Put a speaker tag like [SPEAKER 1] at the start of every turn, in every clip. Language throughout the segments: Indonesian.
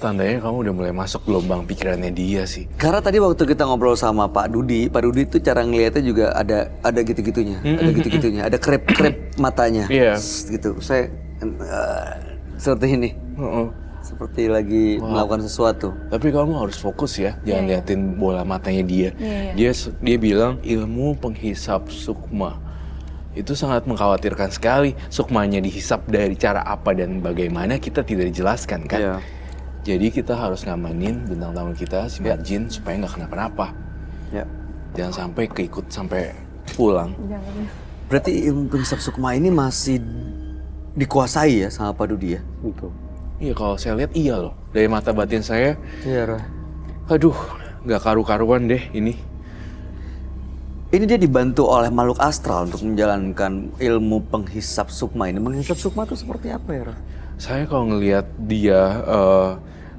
[SPEAKER 1] tandanya kamu udah mulai masuk gelombang pikirannya dia sih.
[SPEAKER 2] Karena tadi waktu kita ngobrol sama Pak Dudi itu cara ngelihatnya juga ada gitu-gitunya, ada krep matanya.
[SPEAKER 1] Iya.
[SPEAKER 2] Gitu. Saya seperti ini. Seperti lagi melakukan sesuatu.
[SPEAKER 1] Tapi kamu harus fokus ya, jangan liatin bola matanya dia. Dia bilang ilmu penghisap sukma. Itu sangat mengkhawatirkan sekali. Sukmanya dihisap dari cara apa dan bagaimana kita tidak dijelaskan kan.
[SPEAKER 2] Iya.
[SPEAKER 1] Jadi kita harus ngamanin bintang tamu kita, si Marjin, supaya nggak kenapa-napa.
[SPEAKER 2] Ya.
[SPEAKER 1] Jangan sampai keikut sampai pulang.
[SPEAKER 2] Berarti ilmu penghisap sukma ini masih dikuasai ya sama Pak Dudi ya?
[SPEAKER 3] Betul.
[SPEAKER 1] Iya, kalau saya lihat iya loh. Dari mata batin saya,
[SPEAKER 2] Iya, Roh.
[SPEAKER 1] aduh, nggak karu-karuan deh ini.
[SPEAKER 2] Ini dia dibantu oleh makhluk astral untuk menjalankan ilmu penghisap sukma ini. Menghisap sukma itu seperti apa ya, Roh?
[SPEAKER 1] Saya kalau ngelihat dia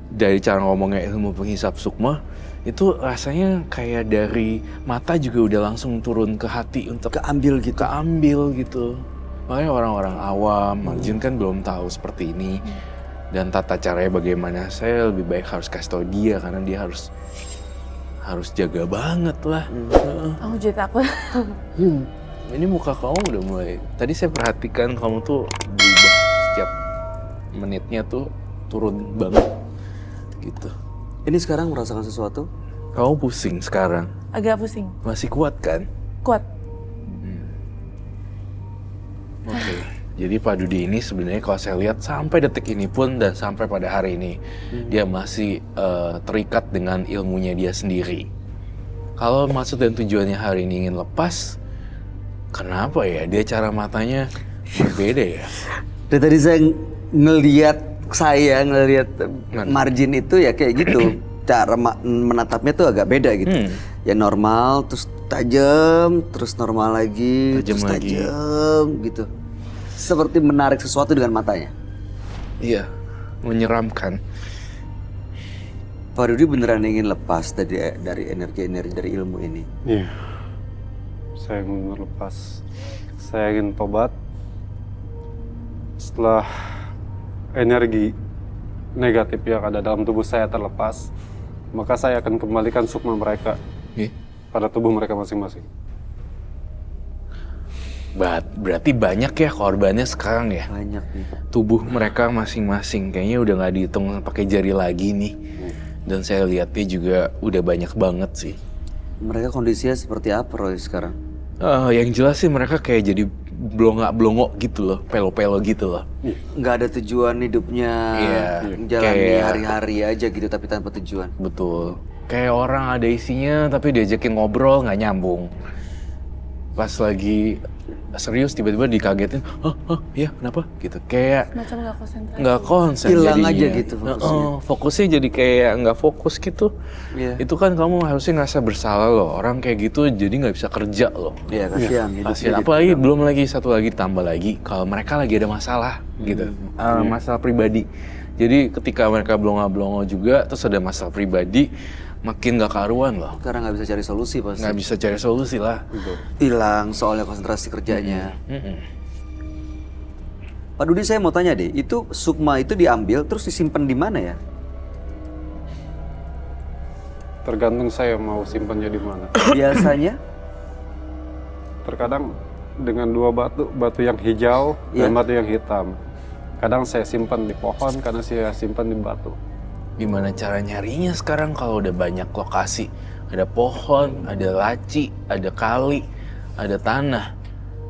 [SPEAKER 1] dari cara ngomongnya ilmu penghisap sukma, itu rasanya kayak dari mata juga udah langsung turun ke hati untuk
[SPEAKER 2] Keambil gitu.
[SPEAKER 1] Makanya orang-orang awam, Marjin kan belum tahu seperti ini. Dan tata caranya bagaimana, saya lebih baik harus kasih tahu dia karena dia harus jaga banget lah.
[SPEAKER 4] Aku jadi takut.
[SPEAKER 1] Ini muka kamu udah mulai. Tadi saya perhatikan kamu tuh berubah setiap menitnya tuh turun banget gitu.
[SPEAKER 2] Ini sekarang merasakan sesuatu?
[SPEAKER 1] Kamu pusing sekarang.
[SPEAKER 4] Agak pusing.
[SPEAKER 1] Masih kuat kan?
[SPEAKER 4] Kuat.
[SPEAKER 1] Oke. Jadi Pak Dudi ini sebenarnya kalau saya lihat sampai detik ini pun dan sampai pada hari ini dia masih terikat dengan ilmunya dia sendiri. Kalau maksud dan tujuannya hari ini ingin lepas, kenapa ya dia cara matanya berbeda ya?
[SPEAKER 2] Dan tadi saya ngelihat Marjin itu ya kayak gitu. Cara menatapnya tuh agak beda gitu. Ya normal, terus tajam, terus normal lagi,
[SPEAKER 1] Tajam
[SPEAKER 2] terus
[SPEAKER 1] lagi.
[SPEAKER 2] tajam gitu. Seperti menarik sesuatu dengan matanya.
[SPEAKER 1] Iya, menyeramkan.
[SPEAKER 2] Pak Dudi beneran ingin lepas dari energi-energi dari ilmu ini.
[SPEAKER 3] Iya. Saya ingin lepas. Saya ingin tobat. Setelah energi negatif yang ada dalam tubuh saya terlepas, maka saya akan kembalikan sukma mereka pada tubuh mereka masing-masing.
[SPEAKER 1] Berarti banyak ya korbannya sekarang ya?
[SPEAKER 2] Banyak nih.
[SPEAKER 1] Tubuh mereka masing-masing kayaknya udah nggak dihitung pakai jari lagi nih. Dan saya lihatnya juga udah banyak banget sih.
[SPEAKER 2] Mereka kondisinya seperti apa Roy sekarang?
[SPEAKER 1] Yang jelas sih mereka kayak jadi blongok gitu loh, pelo-pelo gitu loh.
[SPEAKER 2] Nggak ada tujuan hidupnya,
[SPEAKER 1] Iya,
[SPEAKER 2] jalani
[SPEAKER 1] kayak-
[SPEAKER 2] hari-hari aja gitu tapi tanpa tujuan.
[SPEAKER 1] Betul. Kayak orang ada isinya tapi diajakin ngobrol nggak nyambung. Pas lagi serius tiba-tiba dikagetin, ya kenapa? Gitu. Kayak
[SPEAKER 4] Macam nggak konsentrasi.
[SPEAKER 1] nggak konsen
[SPEAKER 2] Hilang
[SPEAKER 1] jadinya.
[SPEAKER 2] aja gitu fokusnya.
[SPEAKER 1] Fokusnya jadi kayak nggak fokus gitu.
[SPEAKER 2] Iya.
[SPEAKER 1] Itu kan kamu harusnya ngerasa bersalah loh. Orang kayak gitu jadi nggak bisa kerja loh.
[SPEAKER 2] Iya kasihan. hidupnya
[SPEAKER 1] Kasian.
[SPEAKER 2] jadi-
[SPEAKER 1] Apalagi belum lagi satu lagi tambah lagi kalau mereka lagi ada masalah gitu, masalah pribadi. Jadi ketika mereka blongo-blongo juga terus ada masalah pribadi, makin nggak karuan loh.
[SPEAKER 2] Karena nggak bisa cari solusi pasti.
[SPEAKER 1] Nggak bisa cari solusi lah.
[SPEAKER 2] Hilang soalnya konsentrasi kerjanya. Pak Dudi saya mau tanya deh, itu sukma itu diambil terus disimpan di mana ya?
[SPEAKER 3] Tergantung saya mau simpannya di mana.
[SPEAKER 2] Biasanya
[SPEAKER 3] Terkadang dengan dua batu yang hijau dan
[SPEAKER 2] Iya.
[SPEAKER 3] batu yang hitam. Kadang saya simpan di pohon, kadang saya simpan di batu.
[SPEAKER 1] Gimana cara nyarinya sekarang kalau udah banyak lokasi? Ada pohon, ada laci, ada kali, ada tanah.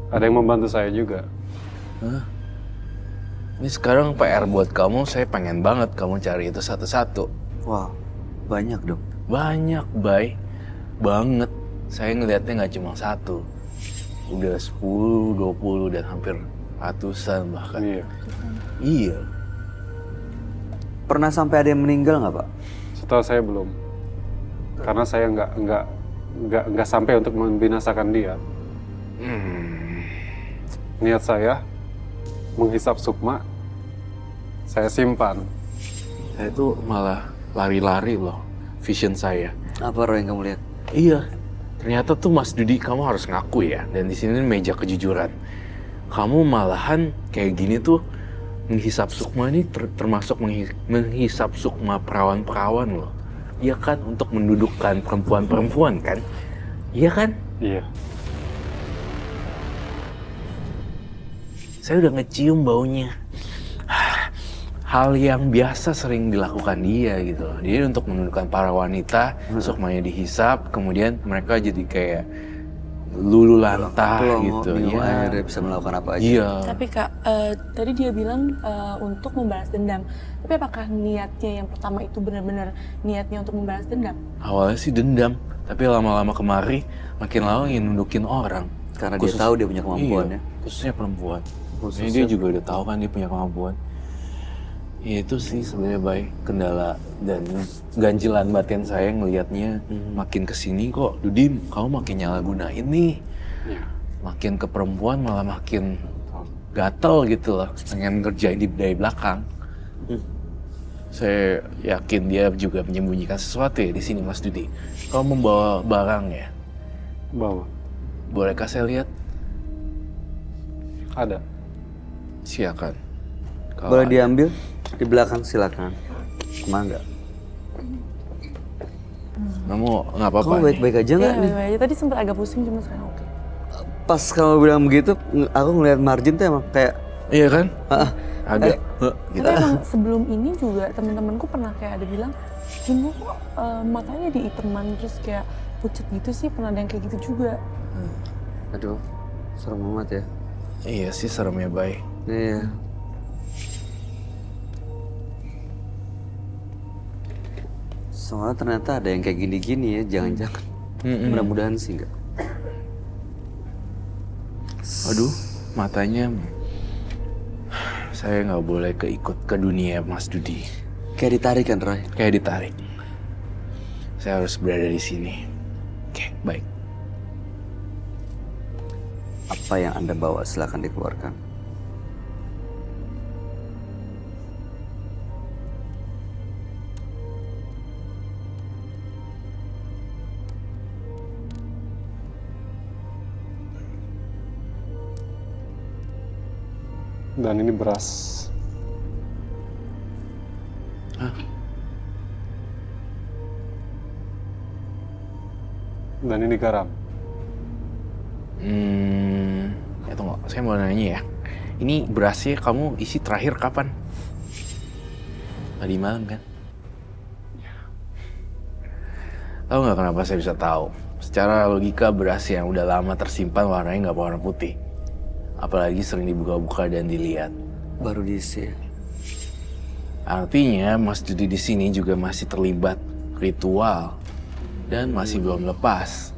[SPEAKER 3] Ada yang membantu saya juga.
[SPEAKER 1] Ini sekarang PR buat kamu, saya pengen banget kamu cari itu satu-satu.
[SPEAKER 2] wow, banyak dong.
[SPEAKER 1] Banyak, Bay. Banget. Saya ngelihatnya nggak cuma satu. Udah 10, 20, dan hampir ratusan bahkan.
[SPEAKER 3] Iya.
[SPEAKER 1] Iya.
[SPEAKER 2] Pernah sampai ada yang meninggal nggak Pak?
[SPEAKER 3] Setelah saya belum. Karena saya nggak sampai untuk membinasakan dia. Niat saya menghisap sukma, saya simpan.
[SPEAKER 1] Saya tuh malah lari-lari loh, vision saya.
[SPEAKER 2] Apa Roy yang kamu lihat?
[SPEAKER 1] Iya. Ternyata tuh Mas Dudi kamu harus ngaku ya. Dan di sini meja kejujuran. Kamu malahan kayak gini tuh menghisap sukma ini termasuk menghisap sukma perawan-perawan loh. Iya kan, untuk mendudukkan perempuan-perempuan kan? Iya kan?
[SPEAKER 3] Iya.
[SPEAKER 1] Saya udah ngecium baunya. Hal yang biasa sering dilakukan dia gitu loh. Dia untuk menundukkan para wanita, sukmanya dihisap, kemudian mereka jadi kayak lulu lantah gitu.
[SPEAKER 2] Minum
[SPEAKER 1] Ya.
[SPEAKER 2] air, dia bisa melakukan apa aja.
[SPEAKER 1] Iya.
[SPEAKER 4] Tapi Kak, tadi dia bilang untuk membalas dendam. Tapi apakah niatnya yang pertama itu benar-benar niatnya untuk membalas dendam?
[SPEAKER 1] Awalnya sih dendam, tapi lama-lama kemari makin lama ingin nundukin orang.
[SPEAKER 2] Karena dia tahu dia punya kemampuan
[SPEAKER 1] Iya,
[SPEAKER 2] ya.
[SPEAKER 1] khususnya perempuan.
[SPEAKER 2] Khususnya
[SPEAKER 1] Jadi dia juga udah tahu kan dia punya kemampuan. Ya, itu sih sebenarnya baik kendala dan ganjilan batin saya ngelihatnya makin kesini kok Dudim kamu makin nyalahgunain nih.
[SPEAKER 3] Iya.
[SPEAKER 1] Makin ke perempuan malah makin gatel gitu loh, pengen ngerjain dari belakang. Saya yakin dia juga menyembunyikan sesuatu ya di sini Mas Dudi. Kamu membawa barang ya?
[SPEAKER 3] Bawa.
[SPEAKER 1] Bolehkah saya lihat?
[SPEAKER 3] Ada.
[SPEAKER 1] Silakan. Kalau
[SPEAKER 2] Boleh
[SPEAKER 1] ada.
[SPEAKER 2] diambil di belakang, silakan. Kemana enggak?
[SPEAKER 1] Kamu nggak apa-apa
[SPEAKER 2] Kamu
[SPEAKER 1] nih?
[SPEAKER 2] baik-baik aja nggak
[SPEAKER 4] Iya,
[SPEAKER 2] nih?
[SPEAKER 4] baik-baik aja. Tadi sempat agak pusing cuma sekarang oke.
[SPEAKER 2] Pas kamu bilang begitu, aku ngeliat Margin tuh emang kayak
[SPEAKER 1] Iya kan? Agak gitu.
[SPEAKER 4] Tapi emang sebelum ini juga teman-temanku pernah kayak ada bilang, Jin kok matanya diiteman terus kayak pucet gitu sih, pernah ada yang kayak gitu juga.
[SPEAKER 2] aduh, serem banget ya.
[SPEAKER 1] Iya sih seremnya Bay.
[SPEAKER 2] Iya. Soalnya ternyata ada yang kayak gini-gini ya, jangan-jangan. Mudah-mudahan sih enggak.
[SPEAKER 1] Aduh, matanya saya nggak boleh keikut ke dunia Mas Dudi.
[SPEAKER 2] Kayak ditarik kan, Roy?
[SPEAKER 1] Kayak ditarik. Saya harus berada di sini. Oke, baik.
[SPEAKER 2] Apa yang Anda bawa silakan dikeluarkan.
[SPEAKER 3] Dan ini beras.
[SPEAKER 1] Hah?
[SPEAKER 3] Dan ini garam.
[SPEAKER 1] Ya tunggu, saya mau nanya ya. Ini berasnya kamu isi terakhir kapan? Tadi malam kan? Tahu nggak kenapa saya bisa tahu? Secara logika beras yang udah lama tersimpan warnanya nggak warna putih. Apalagi sering dibuka-buka dan dilihat.
[SPEAKER 2] Baru diisi.
[SPEAKER 1] Artinya Mas Dudi di sini juga masih terlibat ritual dan masih belum lepas.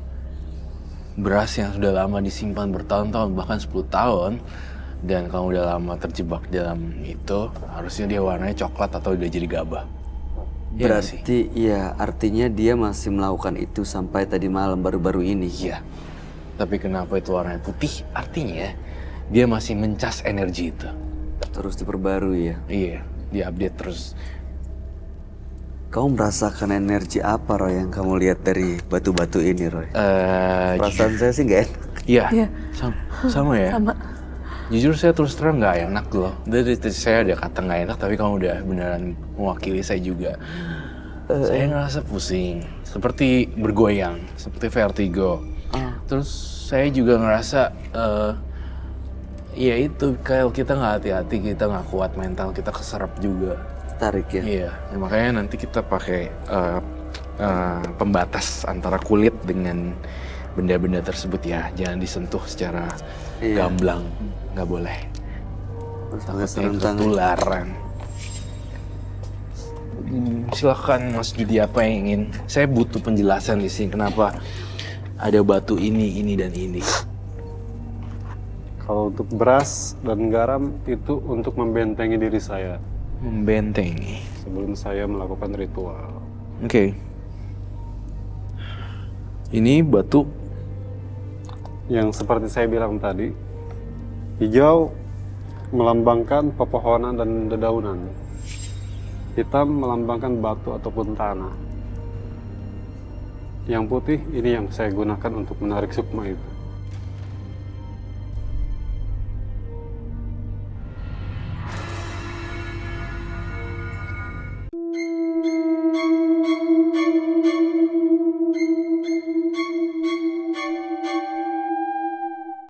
[SPEAKER 1] Beras yang sudah lama disimpan bertahun-tahun bahkan 10 tahun dan kamu udah lama terjebak dalam itu, harusnya dia warnanya coklat atau udah jadi gabah. Iya nggak sih?
[SPEAKER 2] Berarti ya artinya dia masih melakukan itu sampai tadi malam baru-baru ini.
[SPEAKER 1] Iya. Tapi kenapa itu warnanya putih? Artinya dia masih mencas energi itu.
[SPEAKER 2] Terus diperbarui ya.
[SPEAKER 1] Iya, diupdate terus.
[SPEAKER 2] Kamu merasakan energi apa, Roy, yang kamu lihat dari batu-batu ini, Roy? Perasaan saya sih nggak enak.
[SPEAKER 1] Iya,
[SPEAKER 4] Iya.
[SPEAKER 1] sama ya.
[SPEAKER 4] Sama.
[SPEAKER 1] Jujur saya terus terang nggak enak loh. Dari saya ada kata nggak enak, tapi kamu udah beneran mewakili saya juga. Saya ngerasa pusing, seperti bergoyang, seperti vertigo. Terus saya juga ngerasa, ya itu kalau kita nggak hati-hati, kita nggak kuat mental, kita keserap juga.
[SPEAKER 2] Tarik ya.
[SPEAKER 1] Iya, ya makanya nanti kita pakai pembatas antara kulit dengan benda-benda tersebut ya. Jangan disentuh secara gamblang, nggak boleh.
[SPEAKER 2] Pakai sarung
[SPEAKER 1] Takutnya
[SPEAKER 2] tangan.
[SPEAKER 1] ketularan. Silakan Mas Dudi, apa yang ingin? Saya butuh penjelasan di sini kenapa ada batu ini, dan ini.
[SPEAKER 3] Kalau untuk beras dan garam itu untuk membentengi diri saya
[SPEAKER 1] Membentengi.
[SPEAKER 3] sebelum saya melakukan ritual.
[SPEAKER 1] Oke. Ini batu.
[SPEAKER 3] Yang seperti saya bilang tadi, hijau melambangkan pepohonan dan dedaunan. Hitam melambangkan batu ataupun tanah. Yang putih ini yang saya gunakan untuk menarik sukma itu.